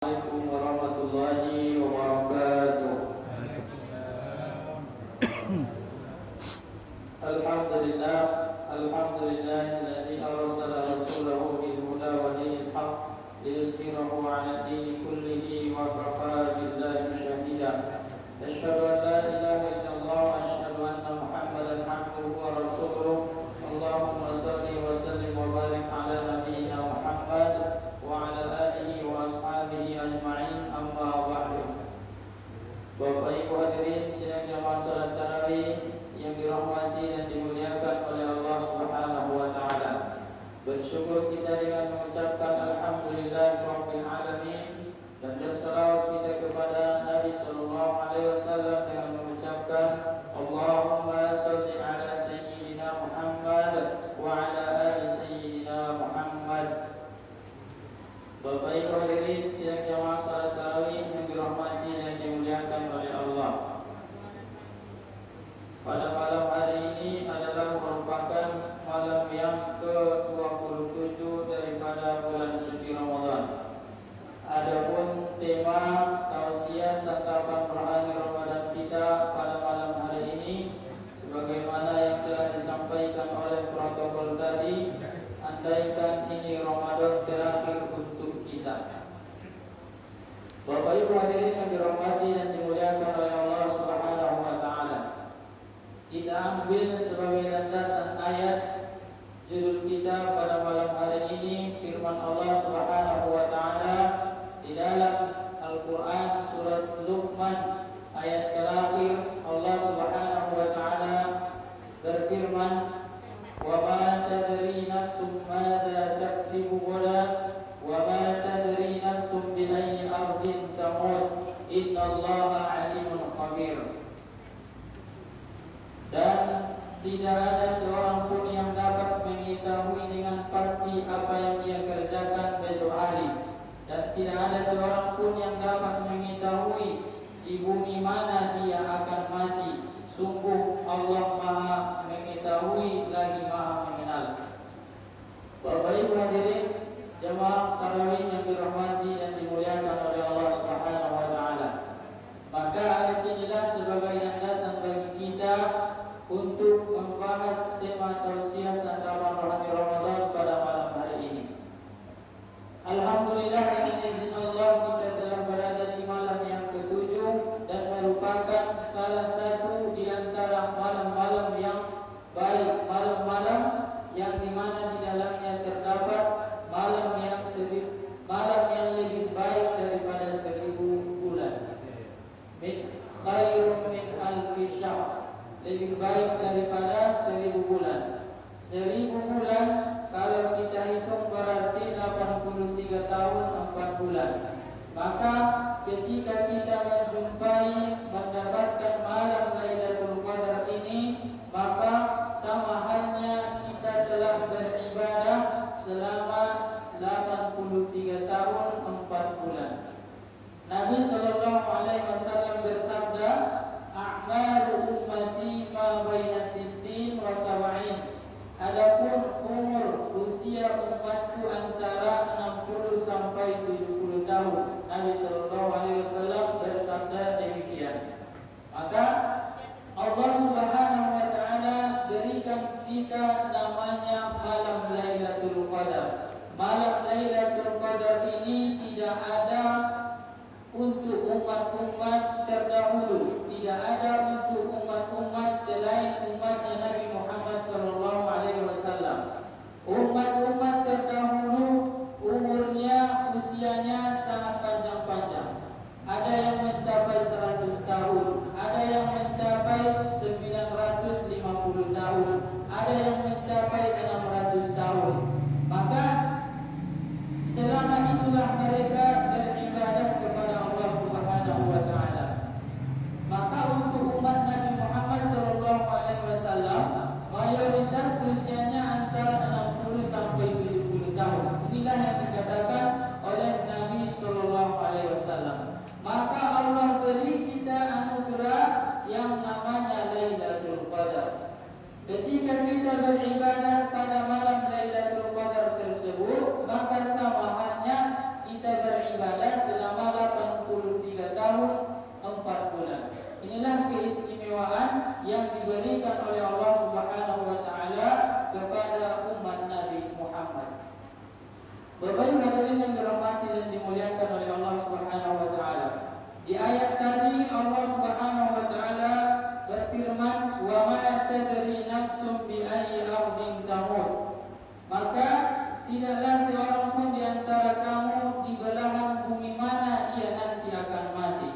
Assalamualaikum warahmatullahi wabarakatuh. Alhamdulillah, alhamdulillahilladzi arsala rasulahu bil huda wa dinil haqq liyuzhirahu 'ala dini kullihi wa kafaa billahi shahida. Asyhadu an la ilaha illallah wa asyhadu anna Muhammadan 'abduhu wa rasuluh. Allahumma shalli wa sallim wa barik 'ala nabiyyina Muhammad wa 'ala alihi wa ashabihi ajma'in, amma ba'du. Bapak Ibu hadirin sidang jamaah salat tarawih yang dirahmati dan dimuliakan oleh Allah Subhanahu wa taala. Bersyukur kita dengan mengucapkan alhamdulillahirabbil alamin dan bersalawat kita kepada Nabi sallallahu alaihi wasallam dengan mengucapkan Allahumma shalli ala sayyidina Muhammad wa ala ali sayyidina Muhammad. Bapak Ibu hadirin sidang jamaah salat tarawih yang dirahmati dan dimuliakan oleh Allah. Pada malam hari ini adalah merupakan malam yang ke-27 daripada bulan suci Ramadan. Adapun tema tausiah santapan rohani Ramadan kita pada malam hari ini, sebagaimana yang telah disampaikan oleh protokol tadi, andaikan ini Ramadan terakhir untuk kita. Bapak Ibu hadirin yang dirahmati dan dimuliakan oleh Allah Subhanahu wa taala, kita ambil sebagai landasan ayat judul kita pada malam hari ini firman Allah Subhanahu wa taala di dalam Al-Qur'an surat Luqman ayat terakhir. Allah Subhanahu wa taala berfirman, "Wa ma tadri nafsum madza taksibu ghadan wa ma tadri nafsum bi ayyi ardin tamut innallaha 'alimun khabir." Dan tidak ada seorang pun yang dapat mengetahui dengan pasti apa yang dia kerjakan besok hari, dan tidak ada seorang pun yang dapat mengetahui di bumi mana dia akan mati. Sungguh Allah Maha mengetahui lagi Maha mengenal. Bapak Ibu hadirin jemaah tarawih yang dirahmati dan dimuliakan oleh Allah Subhanahu wa taala, maka ayat inilah sebagai landasan bagi kita untuk membahas tema tausiah santapan rohani Ramadan pada malam hari ini. Alhamdulillah, dengan izin Allah kita telah berada di malam yang ke-7 dan merupakan salah satu di antara malam-malam yang baik, malam-malam yang dimana di dalamnya terdapat malam yang lebih baik daripada 1000 bulan. Khairun min alfi syahr, lebih baik daripada 1000 bulan. 1000 bulan kalau kita hitung berarti 83 tahun 4 bulan. Maka ketika kita mendapatkan malam Lailatul Qadar ini, maka sama halnya kita telah beribadah selama 83 tahun 4 bulan. Nabi sallallahu alaihi wasallam bersabda, "A'malu ummati ma baina sittin wa sab'in." Adapun umur usia umatku antara 60 sampai 70 tahun. Nabi sallallahu alaihi wasallam bersabda demikian. Maka Allah Subhanahu wa taala berikan kita namanya malam Lailatul Qadar. Malam Lailatul Qadar ini tidak ada untuk umat-umat terdahulu, tidak ada untuk umat-umat selain umatnya Nabi Muhammad sallallahu alaihi wasallam. Umat-umat terdahulu umurnya, usianya sangat panjang-panjang. Ada yang mencapai 100 tahun, ada yang mencapai 950 tahun, ada yang mencapai 600 tahun. Maka selama itulah mereka beribadah kepada Allah Subhanahu wa taala. Maka untuk umat Nabi Muhammad sallallahu alaihi wasallam mayoritas usianya antara 60 sampai 70 tahun. Inilah yang dikatakan oleh Nabi sallallahu alaihi wasallam. Maka Allah beri kita anugerah yang namanya Lailatul Qadar. Ketika kita beribadah pada malam Lailatul Qadar tersebut, maka sama halnya kita beribadah selama ayat tadi Allah Subhanahu wa taala berfirman, "Wa ma tadri nafsum bi ayyi ardin tamut." Maka tidaklah seorang pun di antara kamu di belahan bumi mana ia nanti akan mati.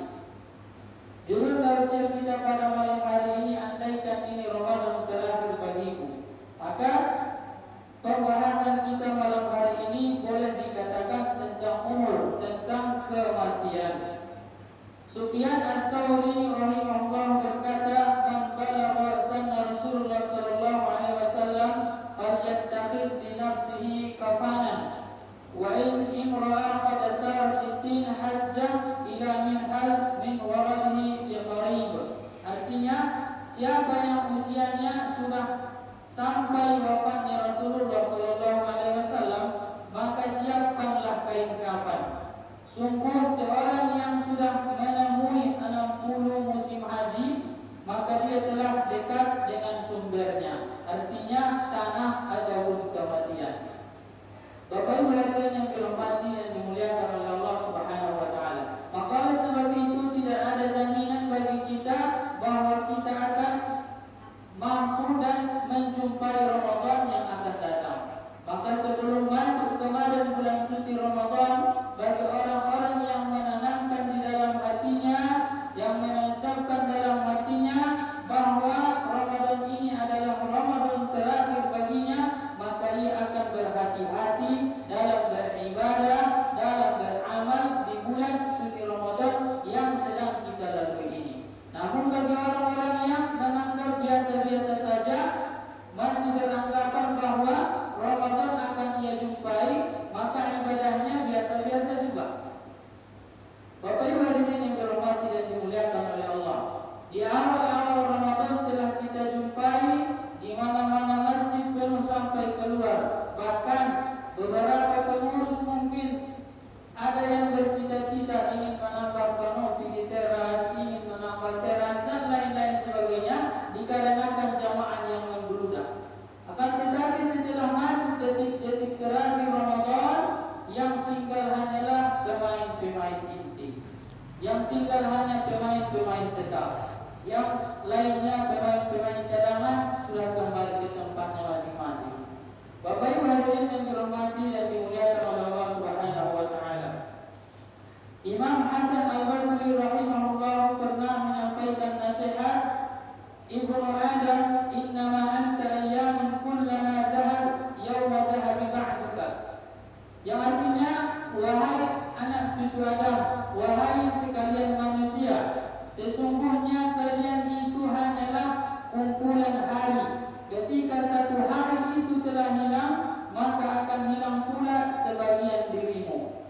Judul tausiah kita pada malam hari ini, andaikan ini Ramadan terakhir bagiku. Maka pembahasan kita malam hari ini boleh dikatakan tentang umur, tentang kematian. Sufyan Ats-Tsauri rahimahullah berkata, "Man balagha sanna Rasulullah sallallahu alaihi wasallam falyattakhidh li nafsihi kafanan wa in imra'a qad sara 60 hajjah ila minhal min waradihi liqarib." Artinya, siapa yang usianya sudah sampai wafatnya Rasulullah sallallahu alaihi wasallam, maka siapkanlah kain kafan. Sungguh seorang yang sudah menemui 60 musim haji, maka dia telah dekat dengan sumbernya, artinya tanah ataupun kematian. Bapak Ibu hadirin yang dirahmati dan dimuliakan oleh Allah Subhanahu wa taala. Maka oleh sebab itu tidak ada jaminan bagi kita bahwa kita akan mampu dan menjumpai Ramadan yang akan datang. Maka sebelum masuk kemarin bulan suci Ramadan, bagi orang-orang yang menanamkan di dalam hatinya, yang menancapkan dalam hatinya bahwa Ramadan ini adalah Ramadan terakhir baginya, maka ia akan berhati-hati dalam beribadah, dalam beramal di bulan suci Ramadan yang sedang kita lalui ini. Namun bagi orang-orang yang menganggap biasa-biasa saja, masih beranggapan bahwa Ramadan akan ia jumpai, maka ibadahnya biasa-biasa juga. Bapak Ibu hadirin yang dirahmati dan dimuliakan oleh Allah, di awal-awal Ramadan telah kita jumpai di mana-mana masjid penuh sampai keluar. Bahkan beberapa pengurus mungkin ada yang bercita-cita ingin menambah kanopi di teras, ingin menambah teras dan lain-lain sebagainya, dikarenakan jamaah yang membludak. Akan tetapi setelah masuk detik-detik terakhir Ramadan, yang tinggal hanyalah pemain-pemain inti, yang tinggal hanya pemain-pemain tetap, yang lainnya pemain-pemain cadangan sudah kembali ke tempatnya masing-masing. Bapak Ibu hadirin yang dirahmati dan dimuliakan oleh Allah Subhanahu wa taala. Imam Hasan Al-Basri rahimahullah pernah menyampaikan nasihat, "Ibnu Adam, innama anta ayyamun kullama dhahab yawma dhahabi ba'duka." Yang artinya, wahai anak cucu Adam, wahai sekalian manusia, sesungguhnya kalian itu hanyalah kumpulan hari. Ketika satu hari itu telah hilang, maka akan hilang pula sebagian dirimu.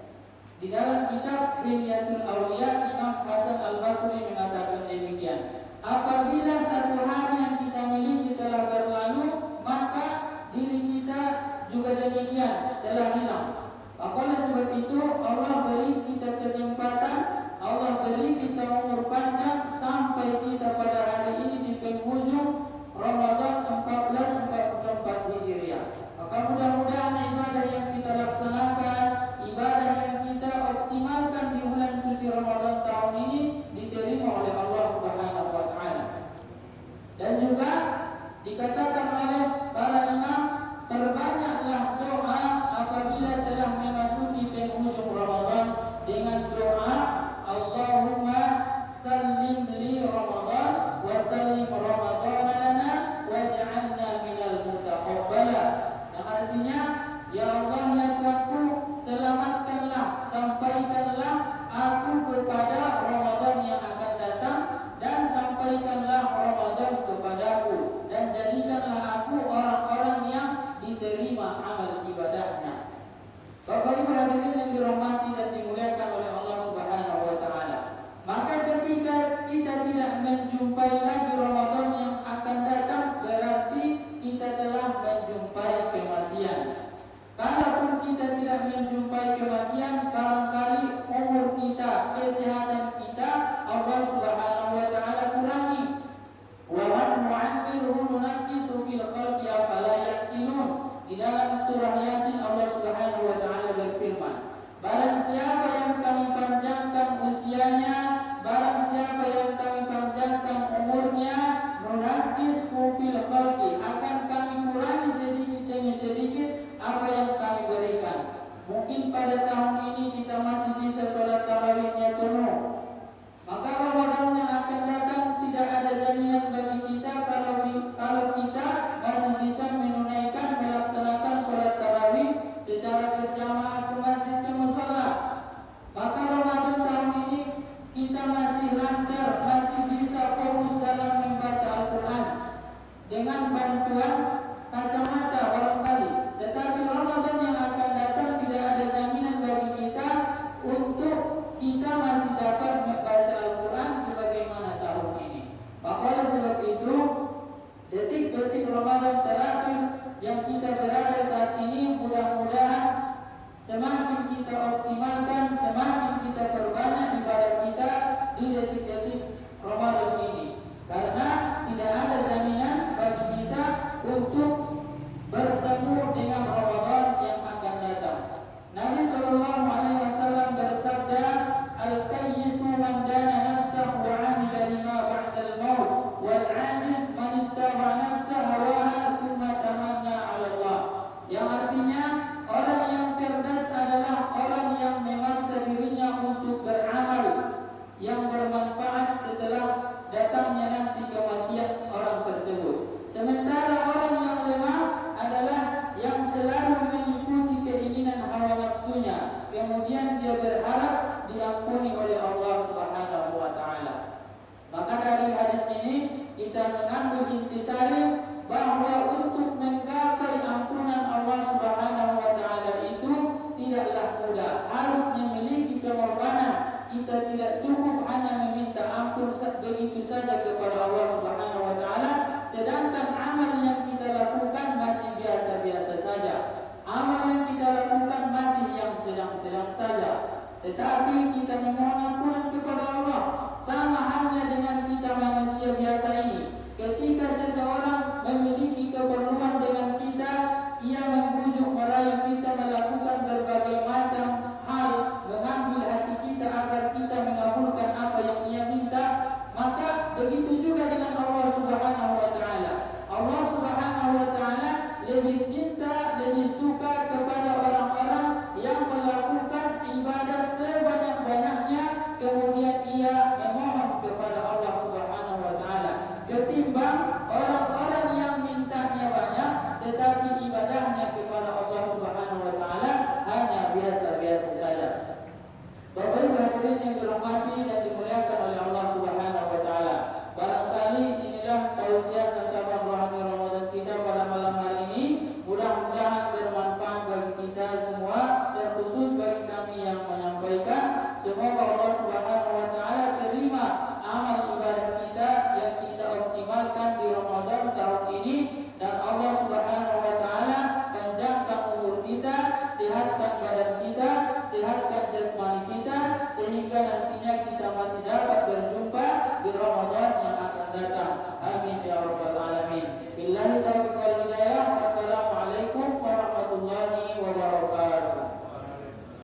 Di dalam kitab Hilyatul Awliya, Imam Hasan Al-Basri mengatakan demikian. Apabila satu hari yang kita miliki telah berlalu, maka diri kita juga demikian telah hilang. Maka oleh sebab itu Allah beri kita kesempatan, Allah beri kita umur panjang sampai kita pada hari ini di penghujung Ramadan 1444 Hijriah. Maka mudah-mudahan ibadah yang kita laksanakan, ibadah yang kita optimalkan di bulan suci Ramadan tahun ini diterima oleh Allah Subhanahu wa taala. Dan juga dikatakan oleh para imam, perbanyaklah doa apabila telah memasuki penghujung Ramadan dengan doa bantuan kacamata barangkali, tetapi Ramadan yang akan datang tidak ada jaminan bagi kita untuk kita masih dapat membaca Al-Quran sebagaimana tahun ini. Maka oleh sebab itu, detik-detik Ramadan terakhir yang kita berada saat ini, mudah-mudahan semakin kita optimalkan, semakin kita perbanyak ibadah kita di detik-detik Ramadan ini. Karena tidak ada jaminan bagi kita untuk bertemu dengan Ramadan yang akan datang. Nabi SAW bersabda, "Al-qayyisu man dana nafsahu wa 'amila lima ba'dal maut, wal 'ajiz man ittaba nafsahu hawaha thumma tamanna 'ala Allah." Yang artinya, orang yang cerdas adalah orang yang memaksa dirinya untuk beramal yang bermanfaat setelah datangnya nanti kematian orang tersebut. Sementara orang yang lemah adalah yang selalu mengikuti keinginan hawa nafsunya, kemudian dia berharap diampuni oleh Allah Subhanahu wa taala. Maka dari hadis ini kita mengambil intisari bahwa untuk menggapai ampunan Allah Subhanahu wa taala itu tidaklah mudah, harus memiliki pengorbanan. Kita tidak cukup hanya meminta ampun begitu saja kepada Allah Subhanahu wa taala, sedangkan amal yang kita lakukan masih biasa-biasa saja. Amal yang kita lakukan masih yang sedang-sedang saja. Tetapi kita memohon ampunan kepada Allah, sama halnya dengan kita manusia biasa ini. Ketika seseorang memiliki keperluan dengan kita, ia membujuk merayu kita melakukan berbagai macam hal, mengambil hati kita agar kita mengabulkan apa yang ia minta. Maka begitu juga dengan Allah Subhanahu wa taala. Allah Subhanahu wa taala lebih cinta, lebih suka kepada orang-orang yang melakukan ibadah sebanyak-banyaknya, kemudian ia memohon kepada Allah Subhanahu wa taala, ketimbang orang-orang yang mintanya banyak tetapi ibadahnya kepada Allah Subhanahu wa taala hanya biasa-biasa saja. Bapak Ibu hadirin yang dirahmati dan dimuliakan oleh Allah Subhanahu wa taala, barangkali inilah tausiah serta rohani Ramadan kita pada malam hari ini. Mudah-mudahan bermanfaat bagi kita semua, terkhusus bagi kami yang menyampaikan. Semoga Allah Subhanahu wa taala terima amal ibadah kita yang kita optimalkan di Ramadan tahun ini, dan Allah Subhanahu wa taala panjangkan umur kita, sehatkan badan kita, sehatkan jasmani kita, sehingga nantinya kita masih dapat berjumpa di Ramadan yang akan datang. Amin ya rabbal alamin. Billahi taufiq